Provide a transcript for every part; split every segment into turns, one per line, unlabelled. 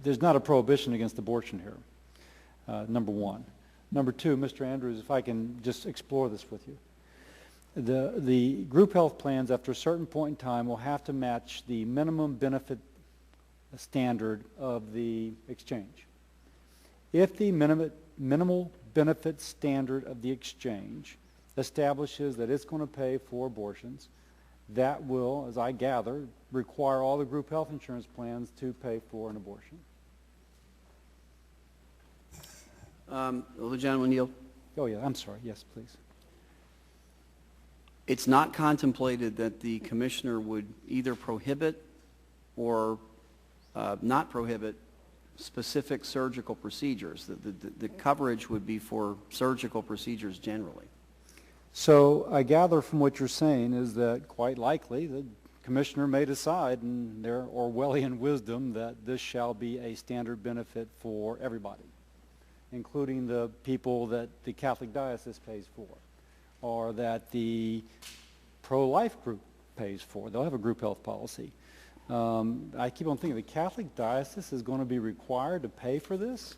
there's not a prohibition against abortion here, number one. Number two, Mr. Andrews, if I can just explore this with you. The group health plans, after a certain point in time, will have to match the minimum benefit standard of the exchange. If the minimal benefit standard of the exchange establishes that it's going to pay for abortions, that will, as I gather, require all the group health insurance plans to pay for an abortion.
Will the gentleman yield?
Oh, yeah, I'm sorry. Yes, please.
It's not contemplated that the commissioner would either prohibit or not prohibit specific surgical procedures. The coverage would be for surgical procedures generally.
So I gather from what you're saying is that quite likely the commissioner may decide in their Orwellian wisdom that this shall be a standard benefit for everybody, including the people that the Catholic diocese pays for, or that the pro-life group pays for. They'll have a group health policy. I keep on thinking the Catholic diocese is going to be required to pay for this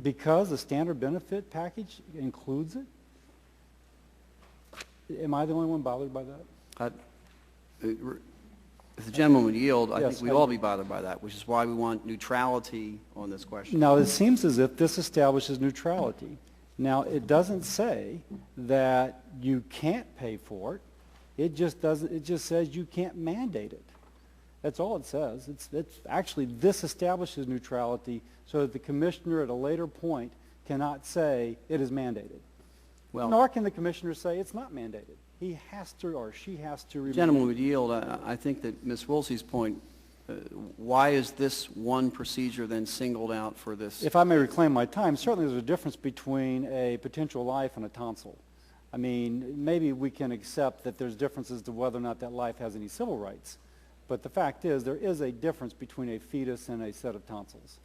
because the standard benefit package includes it. Am I the only one bothered by that?
If the gentleman would yield, I
Yes,
think we'd all be bothered by that, which is why we want neutrality on this question.
Now, it seems as if this establishes neutrality. Now, it doesn't say that you can't pay for it. It just doesn't. It just says you can't mandate it. That's all it says. It's actually, this establishes neutrality so that the commissioner at a later point cannot say it is mandated.
Well,
nor can the commissioner say it's not mandated. He has to, or she has to remain.
The gentleman would yield. I think that Ms. Woolsey's point, why is this one procedure then singled out for this?
If I may reclaim my time, certainly there's a difference between a potential life and a tonsil. I mean, maybe we can accept that there's differences to whether or not that life has any civil rights. But the fact is there is a difference between a fetus and a set of tonsils.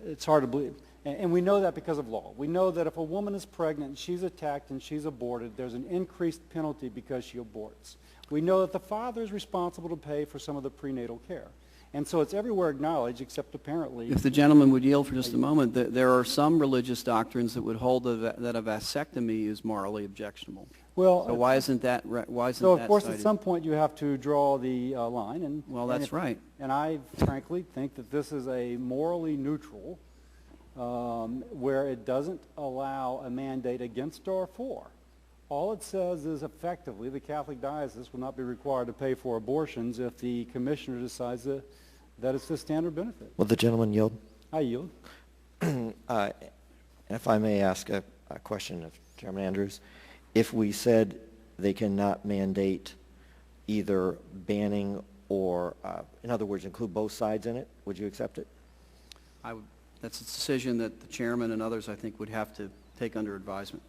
It's hard to believe. And we know that because of law. We know that if a woman is pregnant and she's attacked and she's aborted, there's an increased penalty because she aborts. We know that the father is responsible to pay for some of the prenatal care. And so it's everywhere acknowledged, except apparently...
If the gentleman would yield for just a moment, there are some religious doctrines that would hold that a vasectomy is morally objectionable.
Well,
so why isn't that
so of course
cited?
At some point you have to draw the line. And,
well, that's right.
And I frankly think that this is a morally neutral where it doesn't allow a mandate against or for. All it says is effectively the Catholic diocese will not be required to pay for abortions if the commissioner decides that it's the standard benefit.
Will the gentleman yield?
I yield.
And if I may ask a question of Chairman Andrews, if we said they cannot mandate either banning or, in other words, include both sides in it, would you accept it?
That's a decision that the chairman and others, I think, would have to take under advisement.